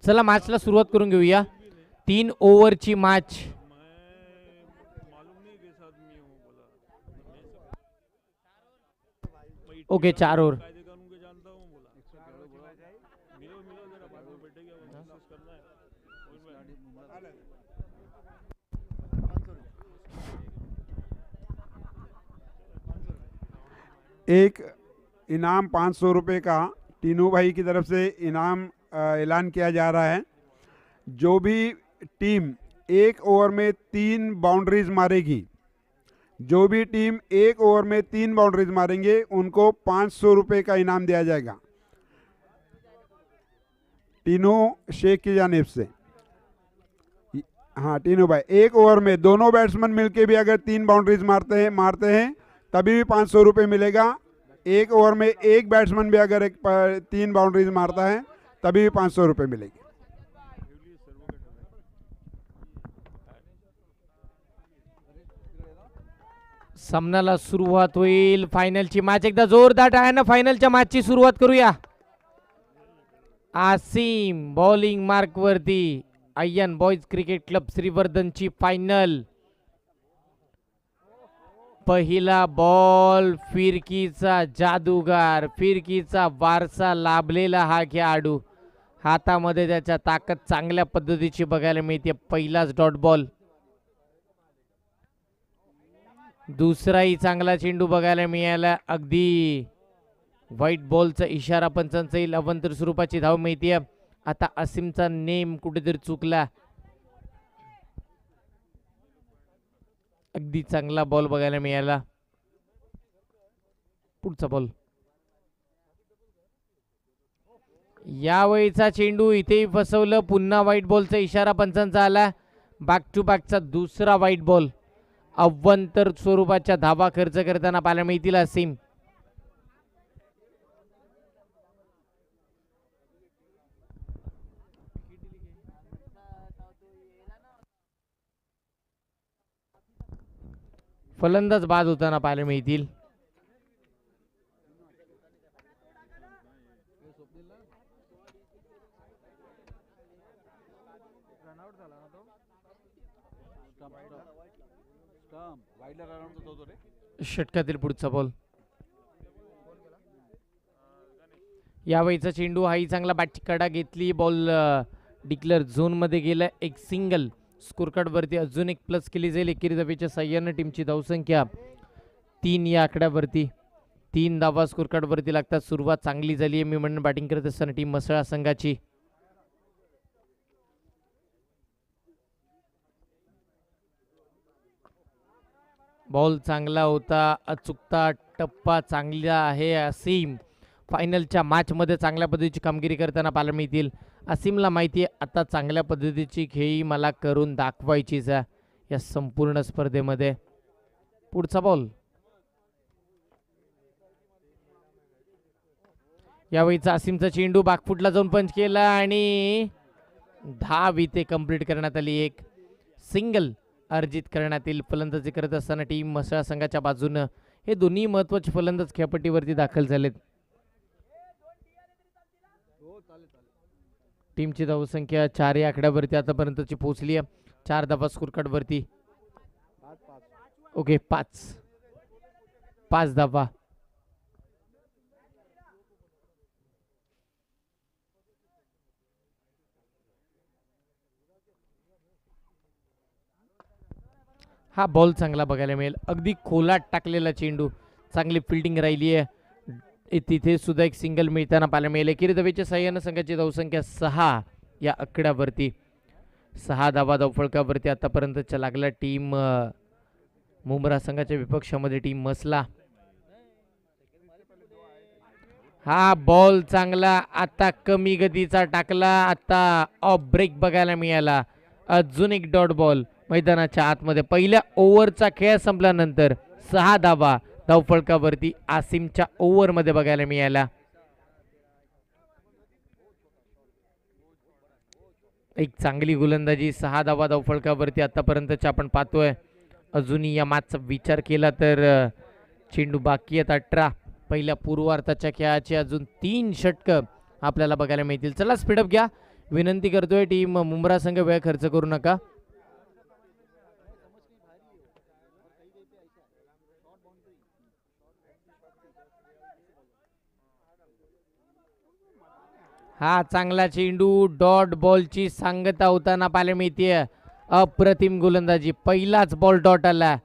चला मॅचला सुरुवात करून घेऊया. 3 ओव्हरची मॅच. Okay 4 over. एक इनाम 500 रुपये का तीनों भाई की तरफ से इनाम ऐलान किया जा रहा है. जो भी टीम एक ओवर में 3 बाउंड्रीज मारेगी, जो भी टीम एक ओवर में 3 बाउंड्रीज मारेंगे उनको 500 रुपये का इनाम दिया जाएगा तीनों शेख की जानिब से. हाँ तीनों भाई एक ओवर में दोनों बैट्समैन मिलके भी अगर 3 बाउंड्रीज मारते हैं तभी भी 500 रुपये मिलेगा. एक ओवर में एक बैट्समैन भी अगर 3 बाउंड्रीज मारता है तभी भी 500 रुपये मिलेगी. सामन्याला सुरुवात होईल. फायनलची मॅच एकदा जोरदार टाळ्यानं फायनलच्या मॅचची सुरुवात करूया. आसिम बॉलिंग मार्क वरती. अय्यन बॉयज क्रिकेट क्लब श्रीवर्धनची फायनल. पहिला बॉल. फिरकीचा जादूगार, फिरकीचा वारसा लाभलेला हा खेळाडू. हातामध्ये त्याच्या ताकद चांगल्या पद्धतीची बघायला मिळते. पहिलाच डॉट बॉल. दुसराही चांगला चेंडू बघायला मिळाला. अगदी व्हाईट बॉलचा इशारा पंचांचा येईल. अवंतर स्वरूपाची धाव मिळते. आता असीमचा नेम कुठेतरी चुकला. अगदी चांगला बॉल बघायला मिळाला. पुढचा बॉल. यावेळीचा चेंडू इथेही फसवलं. पुन्हा व्हाईट बॉलचा इशारा पंचांचा आला. बॅक टू बॅकचा दुसरा व्हाईट बॉल. अव्वंतर स्वरूपाच्या धावा खर्च करताना पाहायला मिळतील असीम. फलंदाज बाद होताना पाहायला मिळतील. षटकातील पुढचा बॉल. यावेळीचा चेंडू हाही चांगला बॅटची कडा घेतली. बॉल डिक्लेअर झोन मध्ये गेला. एक सिंगल. स्कोर कार्ड वरती अजून एक प्लस केली जाईल. एकेरी धावेच्या साह्याने टीमची धावसंख्या 3 या आकड्यावरती. 3 धावा स्कोर कार्ड वरती लागतात. सुरुवात चांगली झाली आहे मी म्हणून बॅटिंग करत असताना टीम मसळा संघाची. बॉल चांगला होता. अचूकता टप्पा चांगला आहे. असीम फायनलच्या मॅच मध्ये चांगल्या पद्धतीची कामगिरी करताना पाहायला मिळतील. असीमला माहिती आहे आता चांगल्या पद्धतीची खेळी मला करून दाखवायचीच आहे या संपूर्ण स्पर्धेमध्ये. पुढचा बॉल. यावेळीचा असीमचा चेंडू बॅकफुटला जाऊन पंच केला आणि धाव इथे कंप्लीट करण्यात आली. एक सिंगल अर्जित करण्यात येईल. फलंदाजी करत असताना टीम मसळा संघाच्या बाजूनं हे दोन्ही महत्वाचे फलंदाज खेळपट्टीवरती दाखल झालेत. टीमची धावसंख्या 4 या आकड्यावरती आतापर्यंतची पोहोचली आहे. 4 धावा स्कोर कार्ड वरती. ओके 5 धावा. हा बॉल चांगला बघायला मिळेल. अगदी खोलात टाकलेला चेंडू. चांगली फिल्डिंग राहिली आहे. तिथे सुद्धा एक सिंगल मिळताना पाहायला मिळेल. एकेरी धावेच्या साह्याने संघाची धावसंख्या 6 या आकड्यावरती. 6 धावा धावफलकावरती आतापर्यंतच्या लागला. टीम मुंब्रा संघाच्या विपक्षामध्ये टीम मसला. हा बॉल चांगला आता कमी गतीचा टाकला. आता ऑफ ब्रेक बघायला मिळाला. अजून एक डॉट बॉल मैदानाच्या आतमध्ये. पहिल्या ओव्हरचा खेळ संपल्यानंतर 6 धावा धावफलकावरती आसिमच्या ओव्हरमध्ये बघायला मिळाला. एक चांगली गोलंदाजी. 6 धावा धावफलकावरती आतापर्यंतच्या आपण पाहतोय. अजूनही या मॅचचा विचार केला तर चेंडू बाकी आहेत 18. पहिल्या पूर्वार्धाच्या खेळाचे अजून 3 षटक आपल्याला बघायला मिळतील. चला स्पीडअप घ्या. विनंती करतोय टीम मुंब्रा संघ वेळ खर्च करू नका. हा चांगला चेंडू डॉट बॉलची सांगता होताना पाहायला मिळते. अप्रतिम गोलंदाजी, पहिलाच बॉल डॉट आला.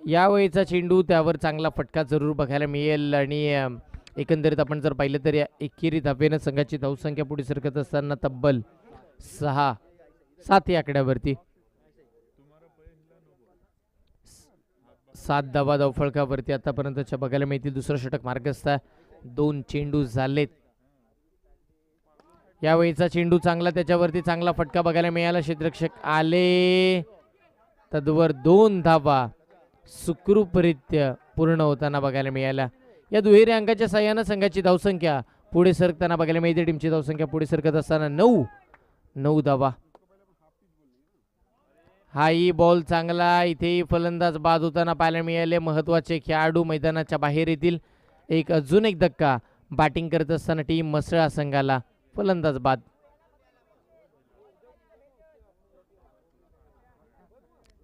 यावेळीचा चेंडू त्यावर चांगला फटका जरूर बघायला मिळेल. आणि एकंदरीत आपण जर पाहिलं तर या एकेरी धावेनं संघाची धावसंख्या पुढे सरकत असताना तब्बल 6-7 या आकड्यावरती. 7 धावा धावफलकावरती आतापर्यंतच्या बघायला मिळतील. दुसरं षटक मार्गस्थ, 2 चेंडू झालेत. यावेळीचा चेंडू चांगला, त्याच्यावरती चांगला फटका बघायला मिळाला. क्षेत्ररक्षक आले, तद्वर 2 धावा सुखरूपरित्या पूर्ण होताना बघायला मिळाल्या. या दुहेरी अंकाच्या साह्यानं संघाची धावसंख्या पुढे सरकताना बघायला मिळते. टीमची धावसंख्या पुढे सरकत असताना 9 धावा. हाही बॉल चांगला, इथेही फलंदाज बाद होताना पाहायला मिळाले. महत्वाचे खेळाडू मैदानाच्या बाहेर येतील. अजून एक धक्का बॅटिंग करत असताना टीम मसळा संघाला फलंदाज बाद.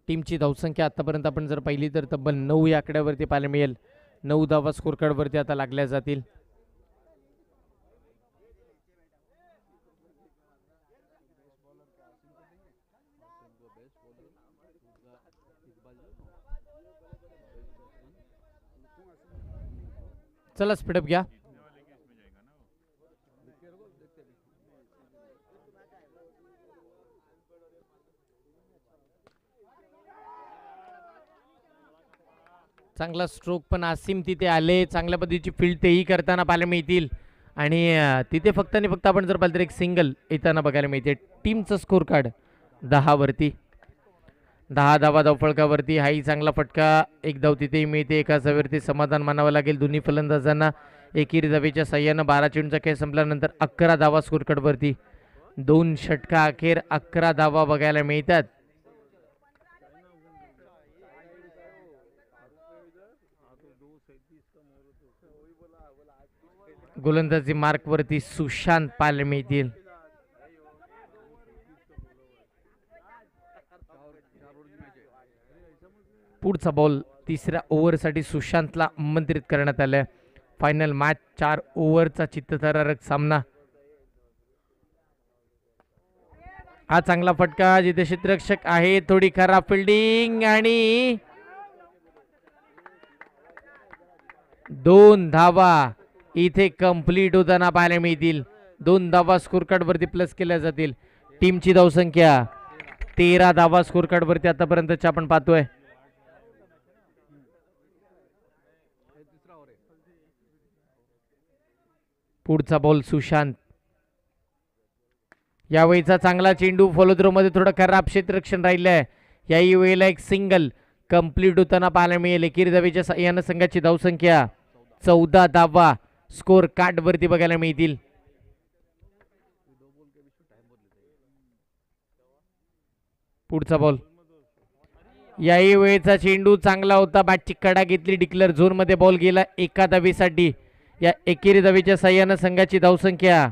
टीमची धावसंख्या आतापर्यंत आपण जर पाहिली तर तब्बल 9 या आकड्यावरती पाहायला मिळेल. 9 धावा स्कोर कार्ड वरती आता लागल्या जातील. चला स्पीडअप घ्या. चांगला स्ट्रोक पण आसिम तिथे आले. चांगल्या पद्धतीची फील्ड तेही करताना पाहायला मिळतील. आणि तिथे फक्त आणि फक्त आपण जर पाहिलं तर एक सिंगल येताना बघायला मिळते. टीमचं स्कोर कार्ड 10 वरती. 10 धावा धावफलकावरती. हाही चांगला फटका, एक धाव तिथेही मिळते. एका धावेवरती समाधान मानावं लागेल दोन्ही फलंदाजांना. एकेरी धावेच्या साह्यानं 12 चेंडूचा खेळ संपल्यानंतर 11 धावा स्कोर कार्ड वरती. 2 षटका अखेर 11 धावा बघायला मिळतात. गोलंदाजी मार्क वरती सुशांत पाहायला मिळतील. पुढचा बॉल तिसऱ्या ओव्हरसाठी सुशांतला आमंत्रित करण्यात आलं. फायनल मॅच 4 ओव्हरचा चित्तथरारक सामना. हा चांगला फटका, जिथे क्षेत्ररक्षक आहे. थोडी खराब फिल्डिंग आणि 2 धावा इथे कंप्लीट होताना पाहायला मिळतील. 2 धावा स्कोर कार्ड वरती प्लस केल्या जातील. टीमची धावसंख्या 13 धावा स्कोर कार्ड वरती आतापर्यंतच्या आपण पाहतोय. पुढचा बॉल सुशांत. यावेळीचा चांगला चेंडू फॉलोथ्रो मध्ये थोडं खराब क्षेत्ररक्षण राहिलंय. याही वेळेला एक सिंगल कंप्लीट होताना पाहायला मिळेल. एकेरी धावेच्या साह्यानं संघाची धावसंख्या 14 धावा स्कोर कार्ड वरती बघायला मिळतील. पुढचा बॉल. याही वेळेचा चेंडू चांगला होता. बॅटची कडा घेतली. डिक्लेअर झोन मध्ये बॉल गेला एका धावेसाठी. या एकेरी धावेच्या साह्यानं संघाची धावसंख्या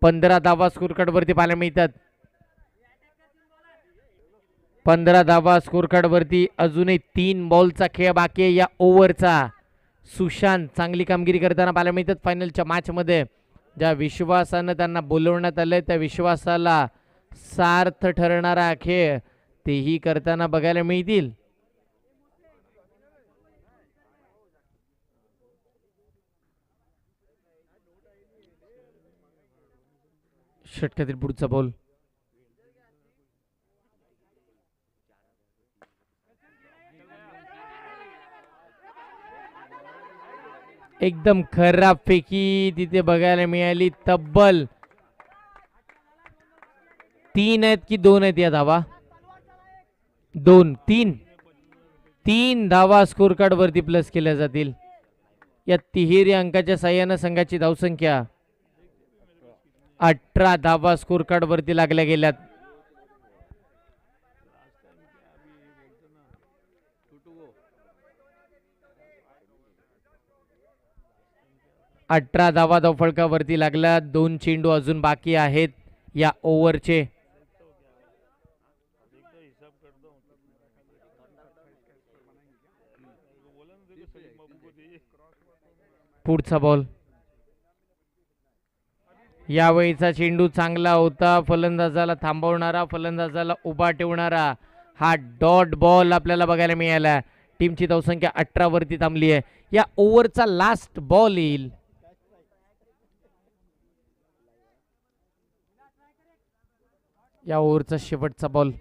15 धावा स्कोर कार्ड वरती पाहायला मिळतात. 15 धावा स्कोर कार्ड वरती. अजूनही 3 बॉलचा खेळ बाकी आहे या ओव्हरचा. सुशांत चांगली कामगिरी करताना पाहायला मिळतात. फायनलच्या मॅच मध्ये ज्या विश्वासानं त्यांना बोलवण्यात आलंय त्या विश्वासाला सार्थ ठरणारा खेळ तेही करताना बघायला मिळतील. षटकातील पुढचा बॉल. एकदम खराब फेकी तिथे बघायला मिळाली. तब्बल 3 आहेत की 2 आहेत या धावा? 3 धावा स्कोर कार्ड वरती प्लस केल्या जातील. या तिहेरी अंकाच्या साह्यानं संघाची धावसंख्या 18 धावा स्कोर कार्ड वरती लागल्या गेल्यात. 18 धावा धावफळकावरती लागला. 2 चेंडू अजून बाकी आहेत या ओव्हरचे. पुढचा बॉल. यावेळीचा चेंडू चांगला होता. फलंदाजाला थांबवणारा, फलंदाजाला उभा ठेवणारा हा डॉट बॉल आपल्याला बघायला मिळाला. टीमची धावसंख्या 18 वरती थांबली आहे. या ओव्हरचा लास्ट बॉल येईल. या ओव्हरचा शेवटचा बॉल.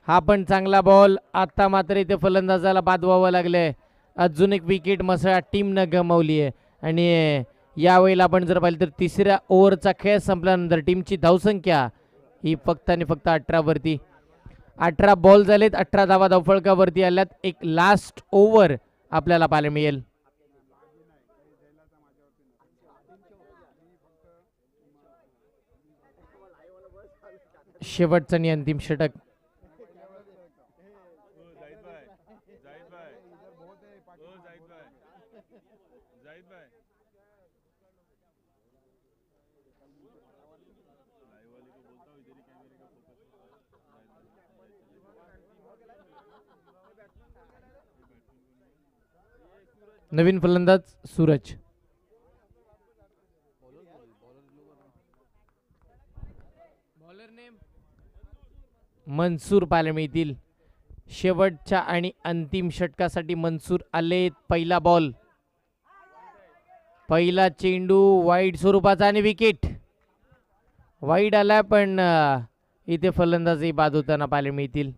हा पण चांगला बॉल. आता मात्र इथे फलंदाजाला बाद व्हावं लागलंय. अजून एक विकेट मसळा टीमनं गमावली आहे. आणि यावेळेला आपण जर पाहिलं तर तिसऱ्या ओव्हरचा खेळ संपल्यानंतर टीमची धावसंख्या ही फक्त आणि फक्त 18 वरती. 18 बॉल झालेत, 18 धावा धावफळकावरती आल्यात. एक लास्ट ओव्हर आपल्याला पाहायला मिळेल. शेवटचं आणि अंतिम षटक. नवीन फलंदाज सूरज. बॉलर नेम मनसूर पाहायला मिळतील. शेवटच्या आणि अंतिम षटकासाठी मनसूर आले. पहिला बॉल, पहिला चेंडू वाईड स्वरूपाचा आणि विकेट. वाईड आला पण इथे फलंदाजही बाद होताना पाहायला मिळतील.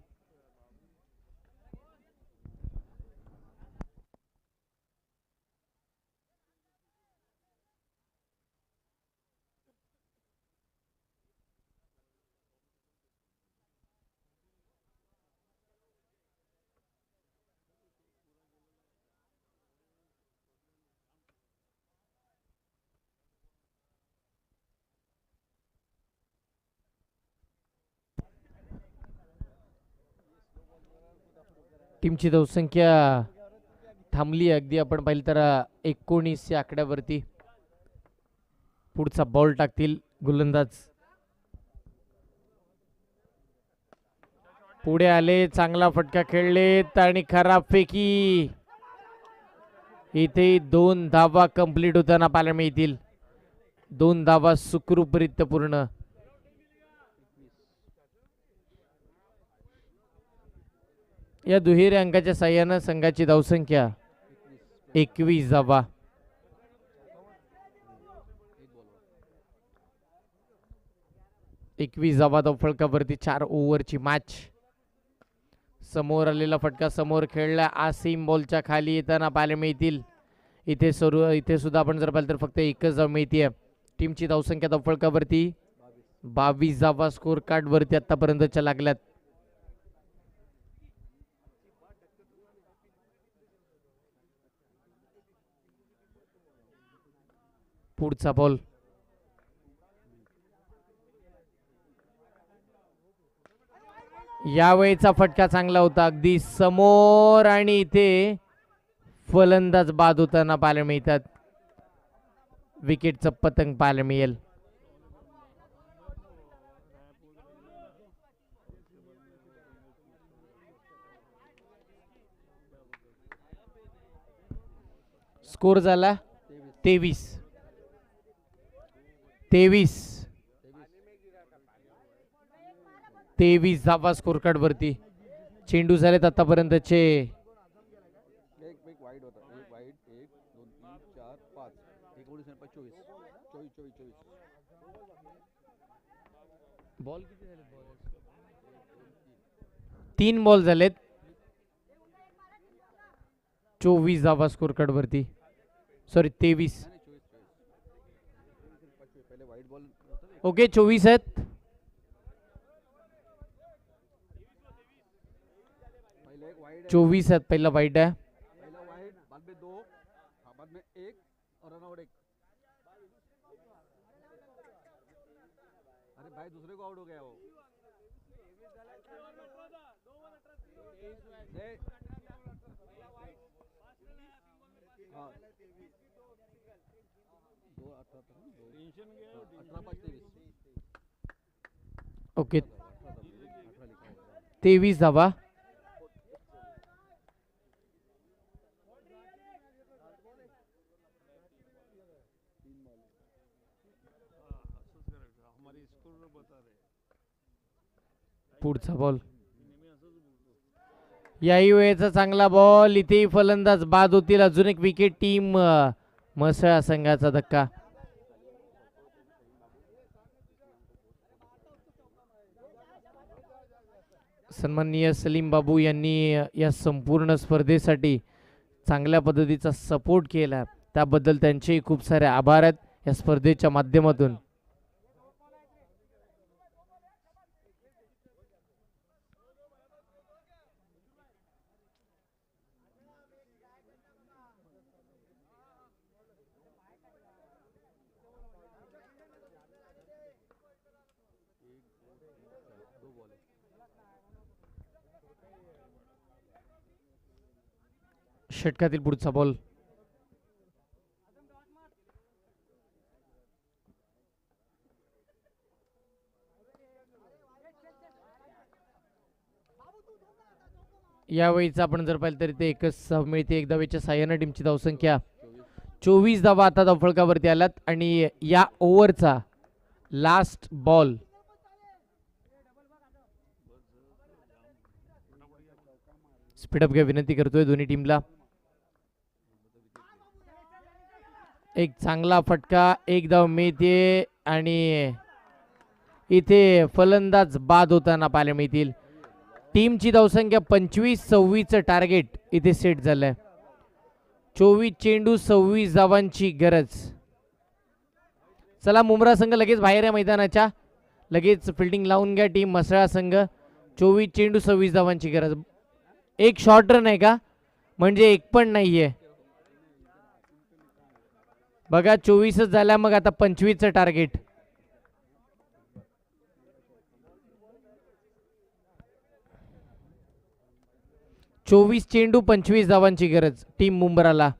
टीमची धावसंख्या थांबली अगदी आपण पाहिलं तर 19 या आकड्यावरती. पुढचा बॉल टाकतील गोलंदाज. पुढे आले, चांगला फटका खेळलेत आणि खराब फेकी. इथे 2 धावा कंप्लीट होताना पाहायला मिळतील. 2 धावा सुखरूपरित्या पूर्ण. या दुहेरी अंकाच्या साह्यानं संघाची धावसंख्या 21 धावा. धावफळकावरती 4 ओव्हरची मॅच. समोर आलेला फटका समोर खेळला. आसिम बॉलच्या खाली येताना पाहायला मिळतील. इथे सुद्धा आपण जर पाहिलं तर फक्त एकच धाव मिळतीये. टीमची धावसंख्या धावफळकावरती 22 धावा स्कोर कार्ड वरती आतापर्यंतच्या लागल्यात. पुढचा बॉल. यावेळीचा फटका चांगला होता, अगदी समोर आणि इथे फलंदाज बाद होताना पाहायला मिळतात. विकेटचं पतंग पाहायला मिळेल. स्कोर झाला 23 धावा स्कोर कार्ड वरती. चेंडू झालेत आतापर्यंतचे 3 बॉल झालेत. 24 धावा स्कोर कार्ड वरती. सॉरी 23. ओके 24 आहेत. पहिला वाईड आहे. दूसरे को आउट हो गया वो. ओके, 23 धावा. पुढचा बॉल, याही वेळेचा चांगला बॉल. इथेही फलंदाज बाद होतील. अजून एक विकेट टीम म्हसळा संघाचा धक्का. सन्माननीय सलीम बाबू यांनी या संपूर्ण स्पर्धेसाठी चांगल्या पद्धतीचा सपोर्ट केला, त्याबद्दल त्यांचेही खूप सारे आभार आहेत या स्पर्धेच्या माध्यमातून. षटकातील पुढचा बॉल, यावेळीचा आपण जर पाहिलं तरी ते एकच धाव मिळते. एक धावेच्या साह्याने टीमची धावसंख्या 24 धावा आता धावफलकावरती आल्यात. आणि या ओव्हरचा लास्ट बॉल, स्पीडअप घ्या विनंती करतोय दोन्ही टीमला. एक चांगला फटका, एक धाव मिळते आणि इथे फलंदाज बाद होताना पाहायला मिळतील. टीमची धावसंख्या 25-26 टार्गेट इथे सेट झालंय. 24 चेंडू 26 धावांची गरज. चला, मुंब्रा संघ लगेच बाहेर आहे मैदानाच्या. लगेच फिल्डिंग लावून घ्या टीम म्हसळा संघ. 24 चेंडू 26 धावांची गरज. एक शॉर्ट रन आहे का, म्हणजे एक पण नाहीये बघा. 24च झाल्या, मग आता 25चं टार्गेट. चोवीस चेंडू 25 धावांची गरज टीम मुंब्राला.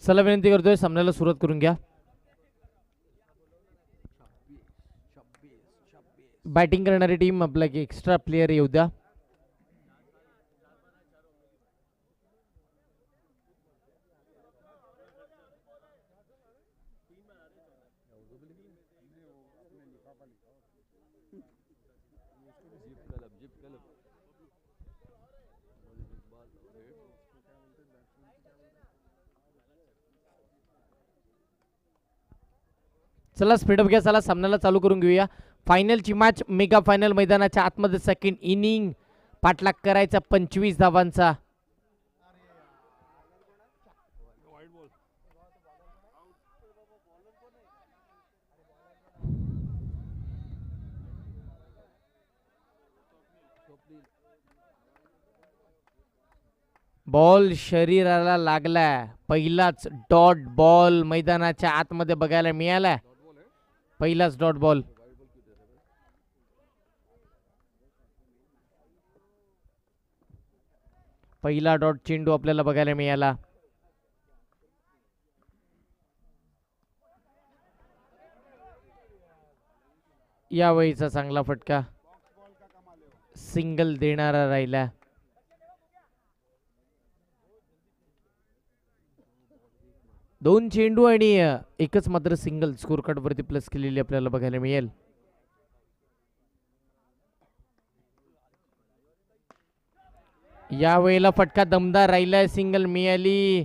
चला, विनंती करतोय सामन्याला सुरुवात करून घ्या. बॅटिंग करणारी टीम आपला एक्स्ट्रा प्लेयर येऊ द्या. चला, स्पीडअप घ्या. चला, सामन्याला चालू करून घेऊया. फायनलची मॅच, मेगा फायनल मैदानाच्या आतमध्ये सेकंड इनिंग. पाठलाग करायचा 25 धावांचा. बॉल शरीराला लागलाय. पहिलाच डॉट बॉल मैदानाच्या आतमध्ये बघायला मिळालाय. पहिलाच डॉट बॉल. पहिला डॉट चेंडू आपल्याला बघायला मिळाला. यावेळीचा चांगला फटका, सिंगल देणारा राहिला. दोन चेंडू आणि एकच मात्र सिंगल स्कोर कार्ड वरती प्लस केलेली आपल्याला बघायला मिळेल. यावेळेला फटका दमदार राहिलाय, सिंगल मिळाली.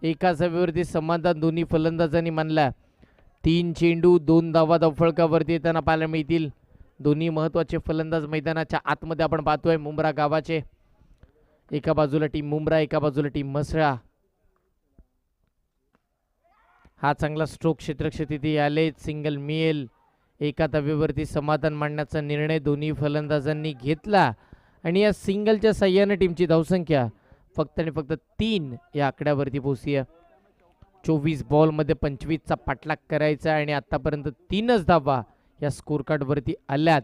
एका सभेवरती समाधान दोन्ही फलंदाजांनी मानला. 3 चेंडू 2 धावा धावफलकावरती येताना पाहायला मिळतील. दोन्ही महत्वाचे फलंदाज मैदानाच्या आतमध्ये आपण पाहतोय. मुंब्रा गावाचे, एका बाजूला टीम मुंब्रा, एका बाजूला टीम म्हसळा. हा चांगला स्ट्रोक क्षेत्ररक्षक तिथे आले. सिंगल मिळेल. एका धावेवरती समाधान मांडण्याचा निर्णय दोन्ही फलंदाजांनी घेतला आणि या सिंगलच्या साह्याने टीमची धावसंख्या फक्त आणि फक्त 3 या आकड्यावरती पोहोचली. 24 बॉलमध्ये 25चा पाठलाग करायचा आणि आतापर्यंत 3च धावा या स्कोर कार्ड वरती आल्यात.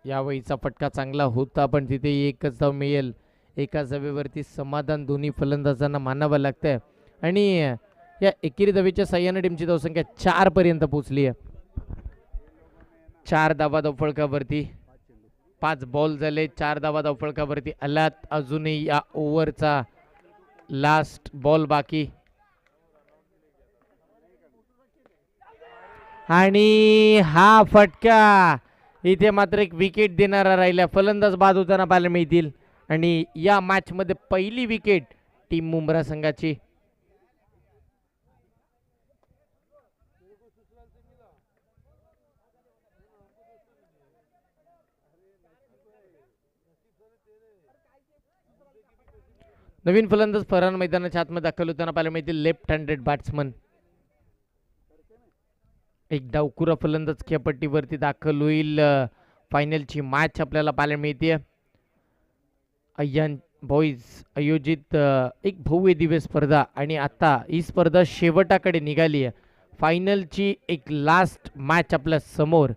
यावेळीचा फटका चांगला होता पण तिथे एकच धाव मिळेल. एका धावेवरती समाधान दोन्ही फलंदाजांना मानावं लागतंय आणि या एकेरी धावेच्या साह्याने टीमची धावसंख्या 4 पर्यंत पोहोचली आहे. 4 धावा धावफलकावरती, 5 बॉल झाले, 4 धावा धावफलकावरती आल्यात. अजूनही या ओव्हरचा लास्ट बॉल बाकी आणि हा फटका इथे मात्र एक विकेट देणारा राहिला. फलंदाज बाद होताना पाहायला मिळतील आणि या मॅच मध्ये पहिली विकेट टीम मुंब्रा संघाची. नवीन फलंदाज फरहान मैदानाच्या आतमध्ये दाखल होताना पाहायला मिळतील. लेफ्ट हँडेड बॅट्समन, एक डावकुरा फलंदाज खेळपट्टीवरती दाखल होईल. फायनलची मॅच आपल्याला पाहायला मिळते. अय्यान बॉईज आयोजित एक भव्य दिव्य स्पर्धा आणि आता ही स्पर्धा शेवटाकडे निघाली आहे. फायनलची एक लास्ट मॅच आपल्या समोर.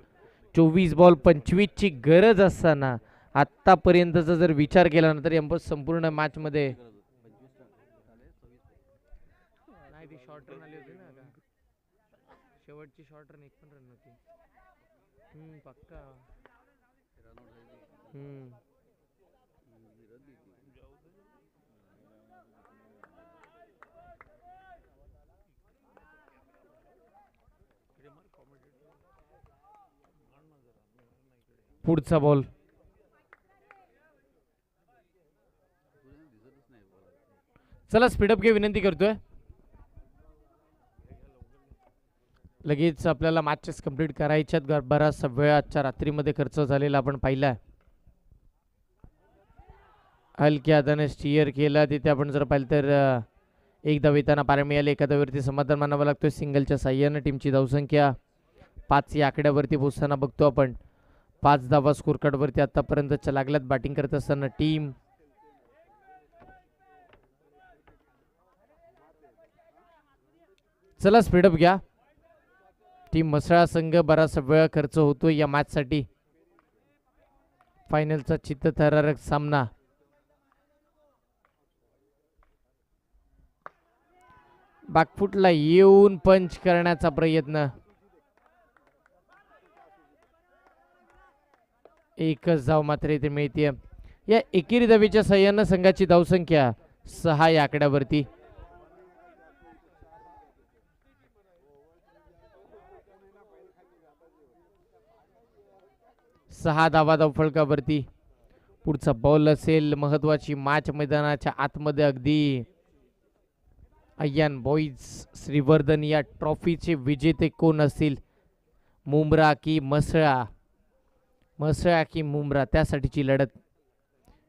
24 बॉल 25ची गरज असताना आतापर्यंतचा जर विचार केला ना तर या संपूर्ण मॅच मध्ये शॉर्ट रन आली होती ना का? शेवटची शॉर्ट रन 1 पण रन होती. पक्का. पुढचा बॉल चला स्पीडअप घे विनंती करतोय. लगेच आपल्याला मॅचेस कंप्लीट करायच्यात. बराचसा वेळ आजच्या रात्रीमध्ये खर्च झालेला आपण पाहिला. हलक्या हाताने स्टीअर केला तिथे आपण जर पाहिलं तर एक धावेताना पाहायला मिळाले. एका धावेवरती समाधान मानावं लागतोय. सिंगलच्या साह्याने टीमची धावसंख्या 5 या आकड्यावरती पोहोचताना बघतो आपण. 5 धावा स्कोर कार्डवरती आतापर्यंतच्या लागल्यात. बॅटिंग करत असताना टीम चला स्पीडअप घ्या. टीम म्हसळा संघ बराचसा वेळ खर्च होतोय या मॅच साठी. फायनलचा चित्तथरारक सामना. बॅकफुटला येऊन पंच करण्याचा प्रयत्न. एकच धाव मात्र इथे मिळते. या एकेरी धावेच्या साह्याने संघाची धावसंख्या 6 या आकड्यावरती. 6 धावा धावफलकावरती. पुढचा बॉल असेल. महत्वाची मॅच मैदानाच्या आतमध्ये अगदी. अय्यान बॉईज श्रीवर्धन या ट्रॉफीचे विजेते कोण असतील? मुंब्रा की म्हसळा? म्हसळा की मुंब्रा त्यासाठीची लढत.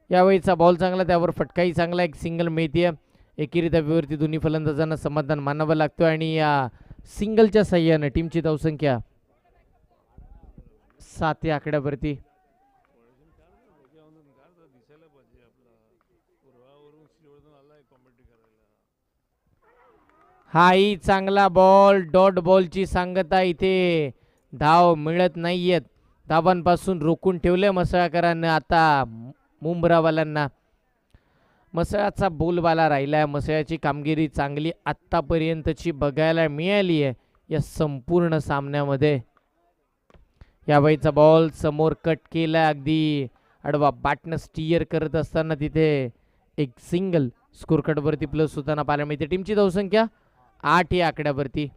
यावेळीचा बॉल चांगला, त्यावर फटकाही चांगला. एक सिंगल मिळते. एकेरी धावेवरती दोन्ही फलंदाजांना समाधान मानावं लागतं आणि या सिंगलच्या साह्याने टीमची धावसंख्या 7 या आकड्यावरती. हाही चांगला बॉल. डॉट बॉलची सांगता. इथे धाव मिळत नाहीयेत. धावांपासून रोखून ठेवले म्हसळाकरांना. आता मुंब्रावाल्यांना म्हसळाचा बोलबाला राहिलाय. म्हसळाची कामगिरी चांगली आतापर्यंतची बघायला मिळाली आहे या संपूर्ण सामन्यामध्ये. यावेळीचा बॉल समोर कट केला. अगदी आडवा बॅटनं स्टीअर करत असताना तिथे एक सिंगल स्कोर कार्डवरती प्लस होताना पाहायला मिळते. टीमची धावसंख्या 8 या आकड्यावरती.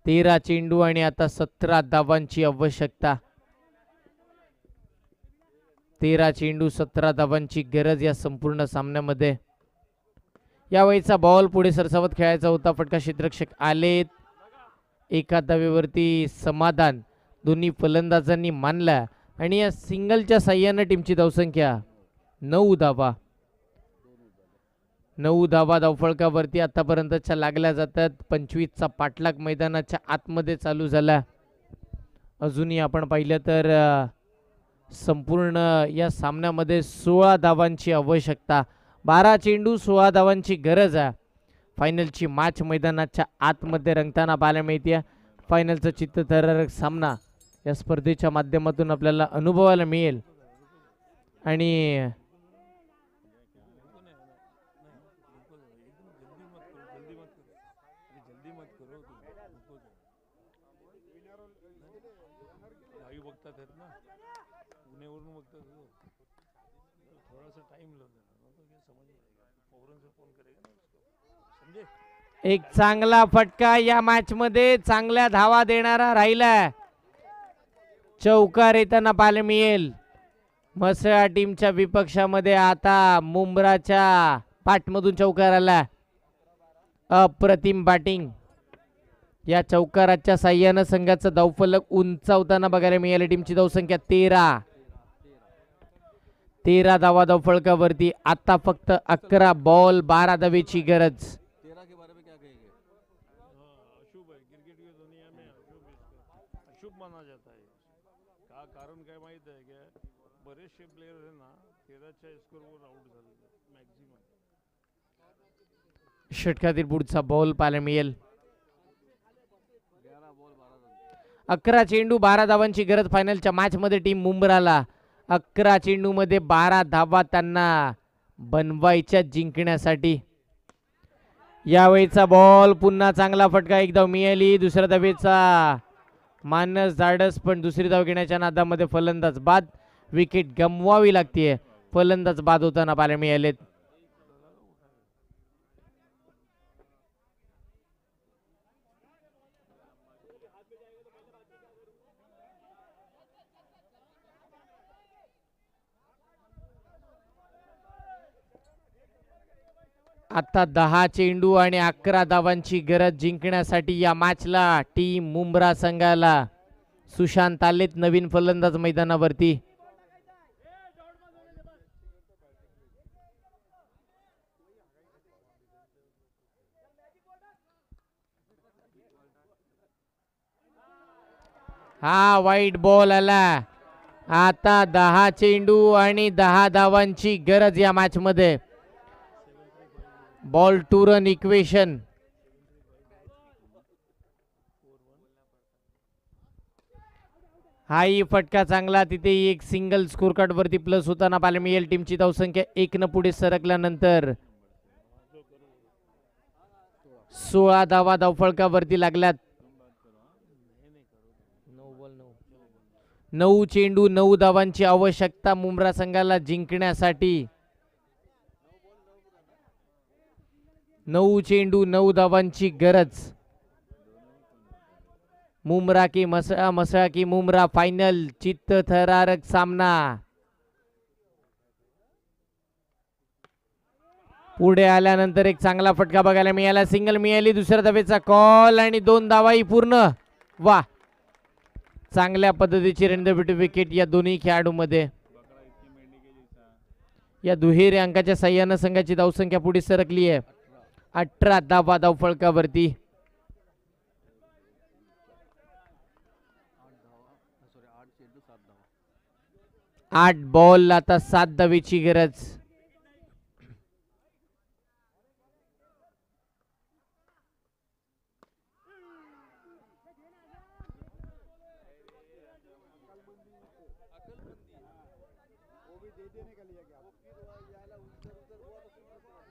13 चेंडू आणि आता 17 धावांची आवश्यकता. 13 चेंडू 17 धावांची गरज या संपूर्ण सामन्यामध्ये. या वेळेचा बॉल पुढे सरसावत खेळायचा होता. फटका क्षेत्ररक्षक आलेत. एका धावेवरती समाधान दोन्ही फलंदाजांनी मानला आणि या सिंगलच्या साह्याने टीमची धावसंख्या 9 धावा. 9 धावा धावफलकावरती आतापर्यंतच्या लागल्या जातात. 25चा पाठलाग मैदानाच्या आतमध्ये चालू झाला. अजूनही आपण पाहिलं तर संपूर्ण या सामन्यामध्ये 16 धावांची आवश्यकता. 12 चेंडू 16 धावांची गरज आहे. फायनलची मॅच मैदानाच्या आतमध्ये रंगताना पाहायला मिळते. फायनलचा चित्तथरारक सामना या स्पर्धेच्या माध्यमातून आपल्याला अनुभवायला मिळेल. आणि एक चांगला फटका या मॅच मध्ये चांगल्या धावा देणारा राहिला. चौकार येताना पाहायला मिळेल. म्हसळा टीमच्या विपक्षामध्ये आता मुंब्राच्या पाठमधून चौकार आला. अप्रतिम बॅटिंग. या चौकाराच्या साह्यानं संघाचा धावफलक उंचावताना बघायला मिळाली. टीमची धावसंख्या 13 धावा धावफलकावरती. आता फक्त 11 बॉल 12 धावेची गरज. षटकातील पुढचा बॉल पाहायला मिळेल. 11 चेंडू 12 धावांची गरज फायनलच्या मॅच मध्ये टीम मुंब्राला. 11 चेंडू मध्ये 12 धावा त्यांना बनवायच्या जिंकण्यासाठी. यावेळीचा बॉल पुन्हा चांगला फटका. एक धाव मिळाली. दुसऱ्या धावेचा मानस धाडस पण दुसरी धाव घेण्याच्या नादामध्ये फलंदाज बाद. विकेट गमवावी लागते. फलंदाज बाद होताना पाहायला मिळालेत. आता 10 चेंडू आणि 11 धावांची गरज जिंकण्यासाठी या मॅचला. टीम मुंब्रा संघाला सुशांत आलेत नवीन फलंदाज मैदानावरती. हा वाईट बॉल आला. आता 10 चेंडू आणि 10 धावांची गरज या मॅच मध्ये. Ball to run equation. हाही फटका चांगला. तिथे एक सिंगल स्कोर कार्ड वरती प्लस होताना पाहायला मिळेल. टीमची धावसंख्या 1 न पुढे सरकल्यानंतर 16 धावा धावफलकावरती लागल्यात. 9 चेंडू 9 धावांची आवश्यकता मुंब्रा संघाला जिंकण्यासाठी. 9 चेंडू 9 धावांची गरज. मुंब्रा की मसळा, मसळा की मुंब्रा. फायनल चित्तथरारक सामना. पुढे आल्यानंतर एक चांगला फटका बघायला मिळाला. सिंगल मिळाली. दुसऱ्या धावेचा कॉल आणि 2 धावाही पूर्ण. वा, चांगल्या पद्धतीची रनविटी विकेट या दोन्ही खेळाडूंमध्ये. या दुहेरी अंकाच्या साह्यानं संघाची धावसंख्या पुढे सरकली आहे. 18 धावा धावफलकावरती. 8 बॉल आता 7 धावेची गरज.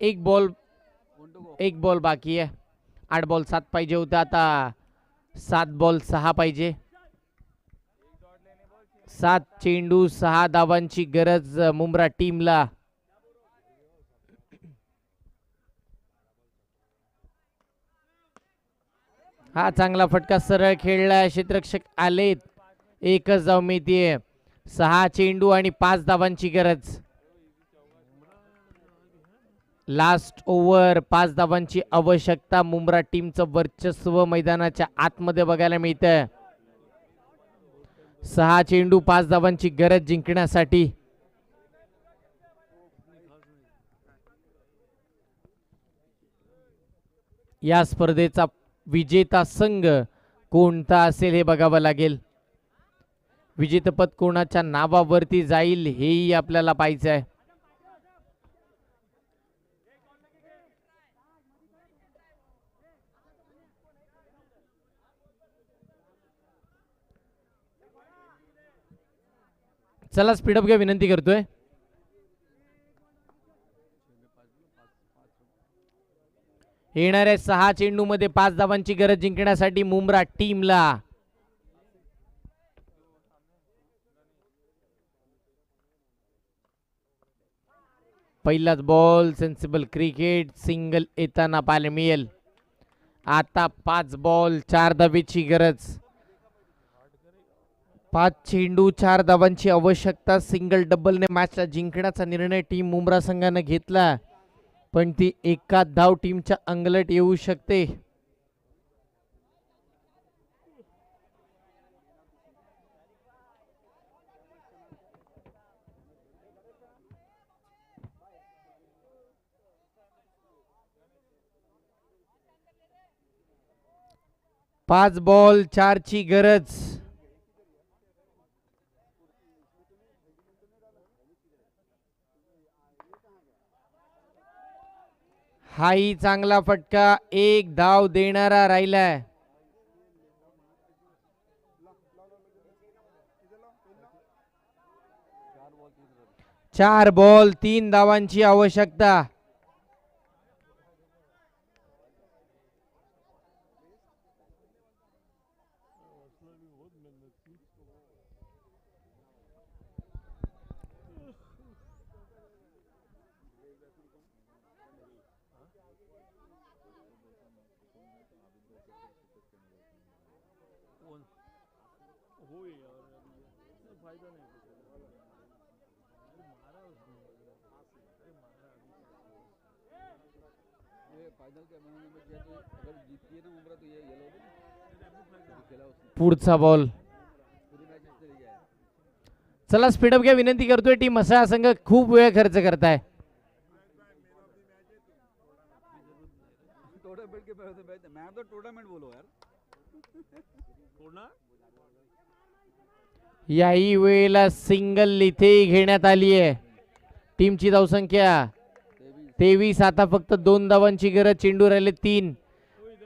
एक बॉल बाकी आहे. 8 बॉल 7 पाहिजे होते. आता 7 बॉल 6 पाहिजे. 7 चेंडू 6 धावांची गरज मुंब्रा टीमला. हा चांगला फटका सरळ खेळला, क्षेत्ररक्षक आलेत, एकच धाव मिळतीये. 6 चेंडू आणि 5 धावांची गरज. लास्ट ओव्हर, 5 धावांची आवश्यकता. मुंब्रा टीमचं वर्चस्व मैदानाच्या आतमध्ये बघायला मिळतं. 6 चेंडू 5 धावांची गरज जिंकण्यासाठी. या स्पर्धेचा विजेता संघ कोणता असेल हे बघावं लागेल. विजेतेपद कोणाच्या नावावरती जाईल हेही आपल्याला पाहायचं आहे. चला स्पीडअप घ्या विनंती करतोय. येणाऱ्या 6 चेंडू मध्ये 5 धावांची गरज जिंकण्यासाठी मुंब्रा टीमला. पहिलाच बॉल, सेन्सिबल क्रिकेट, सिंगल येताना पाहायला मिळेल. आता 5 बॉल 4 धावेची गरज. 5 चेंडू 4 धावांची आवश्यकता. सिंगल डबलने मॅच जिंकण्याचा निर्णय टीम मुंब्रा संघाने घेतला, पण ती एका धाव टीमच्या अंगलट येऊ शकते. पाच बॉल 4 ची गरज. हाही चांगला फटका, एक धाव देणारा राहिलाय. 4 बॉल 3 धावांची आवश्यकता. पुढचा बॉल. चला स्पीडअप घ्या विनंती करतोय. टीम मसाळा संघ खूप वेळ खर्च करताय. याही वेळेला सिंगल इथे घेण्यात आली आहे. टीमची धावसंख्या 23. आता फक्त 2 धावांची गरज. चेंडू राहिले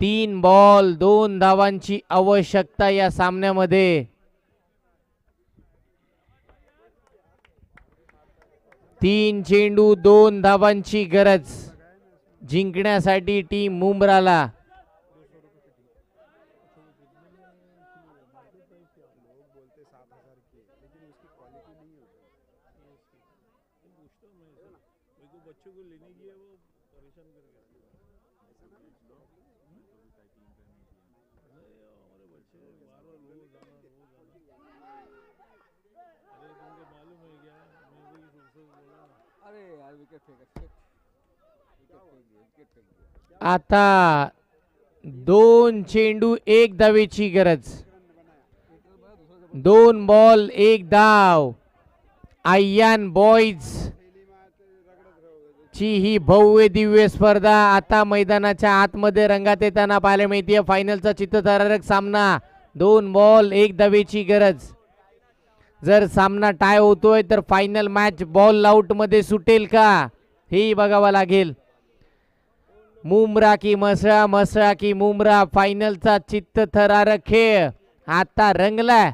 3 बॉल 2 धावांची आवश्यकता या सामन्यामध्ये. 3 चेंडू 2 धावांची गरज जिंकण्यासाठी टीम मुंब्राला. आता 2 चेंडू 1 धावेची गरज. 2 बॉल 1 धाव. आय्यान बॉईज ची ही भव्य दिव्य स्पर्धा आता मैदानाच्या आतमध्ये रंगात येताना पाहायला मिळते. फायनलचा चित्तथरारक सामना. 2 बॉल 1 धावेची गरज. जर सामना टाय होतोय तर फायनल मॅच बॉल आउट मध्ये सुटेल का हे बघावं लागेल. मुंब्रा की मसळा, मसळा की मुंब्रा, फायनलचा चित्तथरारक खेळ आता रंगला.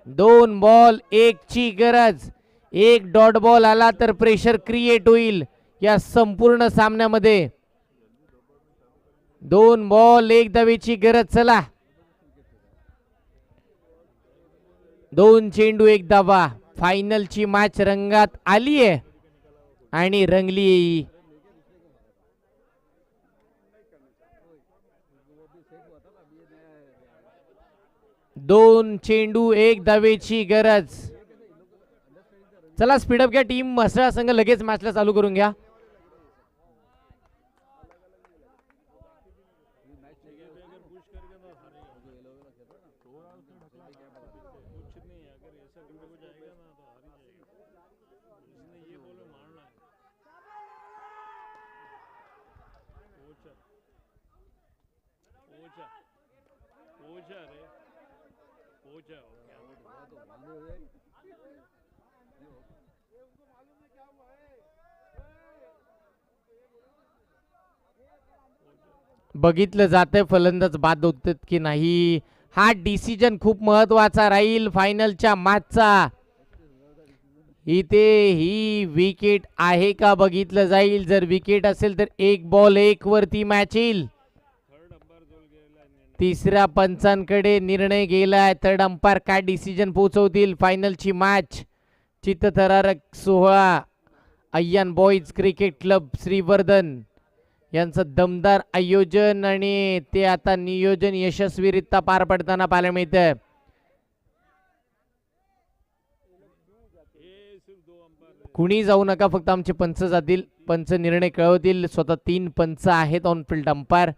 2 बॉल 1 ची गरज. 1 डॉट बॉल आला तर प्रेशर क्रिएट होईल या संपूर्ण सामन्यामध्ये. 2 बॉल 1 धावेची गरज. चला 2 चेंडू 1 धावा. फायनलची मॅच रंगात आली आहे आणि रंगली. दोन चेंडू एक धावेची गरज. चला स्पीडअप घ्या टीम म्हसळा संघ, लगेच मॅचला चालू करून घ्या. बघितलं जातंय फलंदाज बाद होतात की नाही. हा डिसिजन खूप महत्वाचा राहील फायनलच्या मॅचचा. इथे ही विकेट आहे का बघितलं जाईल. जर विकेट असेल तर 1 बॉल 1 वरती मॅच येईल. तिसऱ्या पंचांकडे निर्णय गेलाय. थर्ड अंपायर काय डिसिजन पोहोचवतील. फायनलची मॅच चित्तथरारक सोहळा. Ayyan boys cricket club Shrivardhan यांचं दमदार आयोजन आणि ते आता नियोजन यशस्वीरित्या पार पडताना पाहायला मिळतंय. कुणी जाऊ नका, फक्त आमचे पंच जातील. पंच निर्णय कळवतील. स्वतः 3 पंच आहेत ऑन फील्ड अंपायर.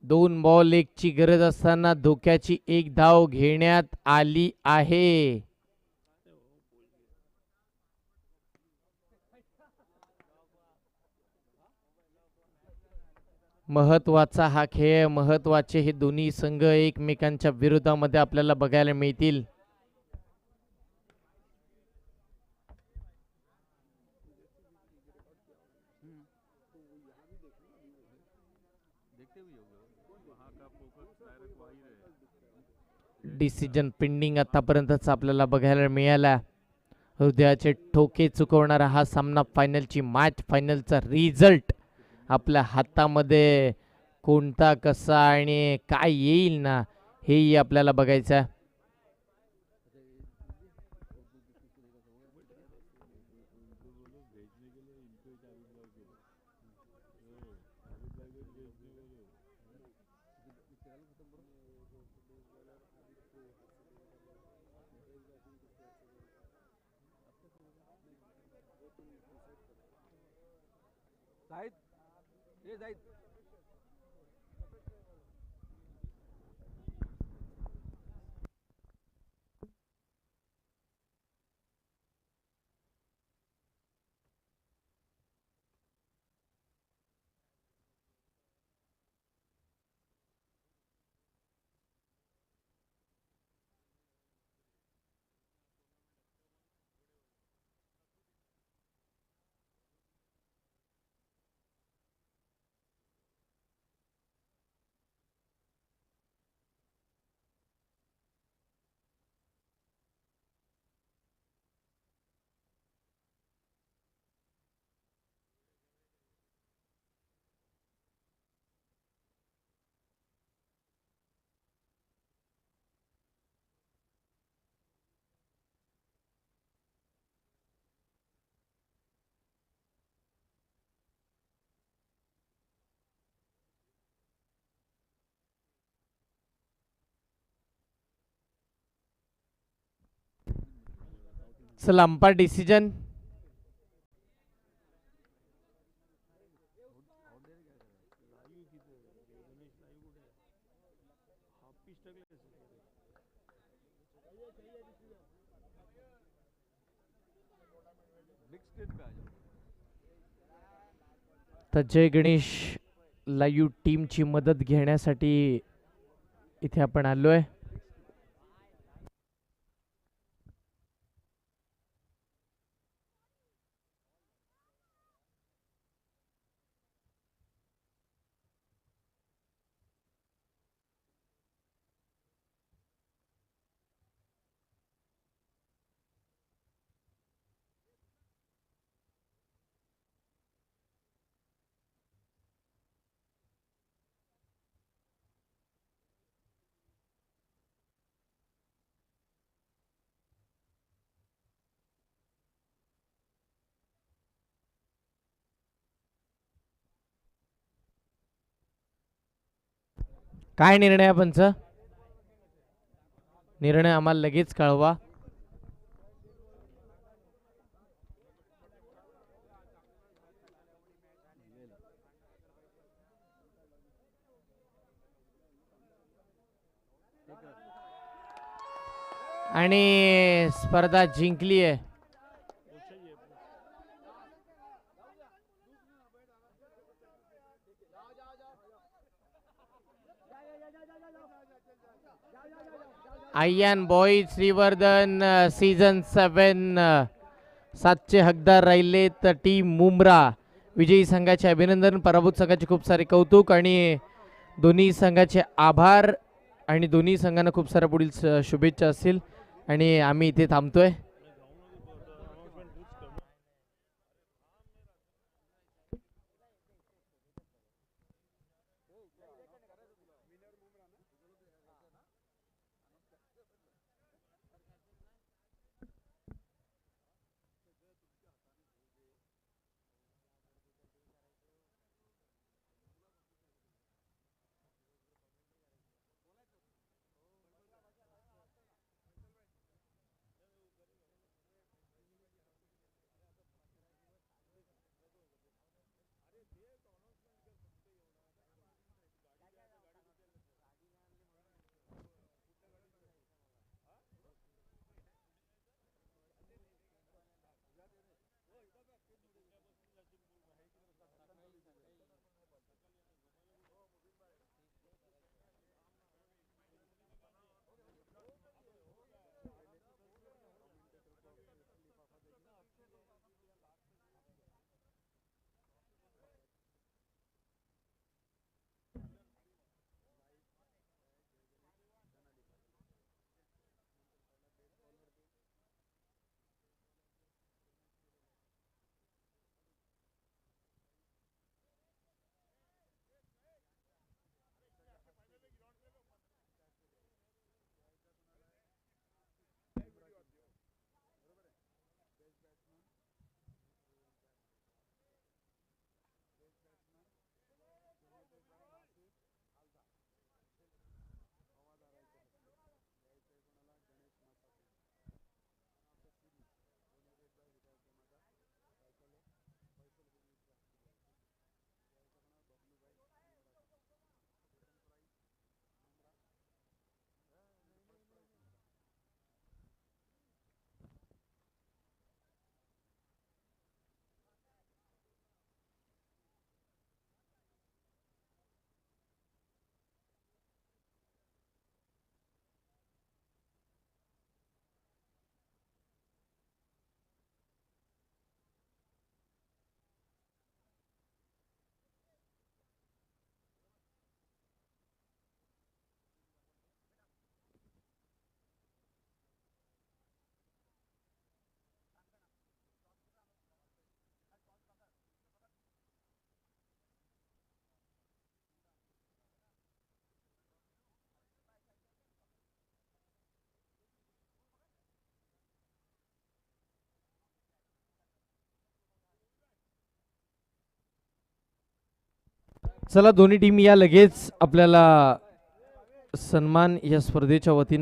दोन बॉल 1 ची गरज असताना धोक्याची 1 धाव घेण्यात आली आहे. महत्वाचा हा खेळ, महत्वाचे हे दोन्ही संघ एकमेकांच्या विरोधामध्ये आपल्याला बघायला मिळतील. डिसिजन पेंडिंग आतापर्यंतच आपल्याला बघायला मिळाला. हृदयाचे ठोके चुकवणारा हा सामना, फायनलची मॅच, फायनलचा रिझल्ट आपल्या हातामध्ये कोणता, कसा आणि काय येईल ना, हेही आपल्याला बघायचं आहे. चला अंपायर डिसिजन. तर जय गणेश लाईव्ह टीमची मदत घेण्यासाठी इथे आपण आलोय. काय निर्णय आहे पंच? निर्णय आम्हाला लगेच कळवा. आणि स्पर्धा जिंकली आहे. आयन बॉईज श्रीवर्धन सीझन 7 7चे हकदार राहिलेत टीम मुंब्रा. विजयी संघाचे अभिनंदन, पराभूत संघाचे खूप सारे कौतुक आणि दोन्ही संघाचे आभार आणि दोन्ही संघांना खूप साऱ्या पुढील शुभेच्छा असतील. आणि आम्ही इथे थांबतोय. चला दोन्ही टीम या लगेच आपल्याला सन्मान या स्पर्धेच्या वतीने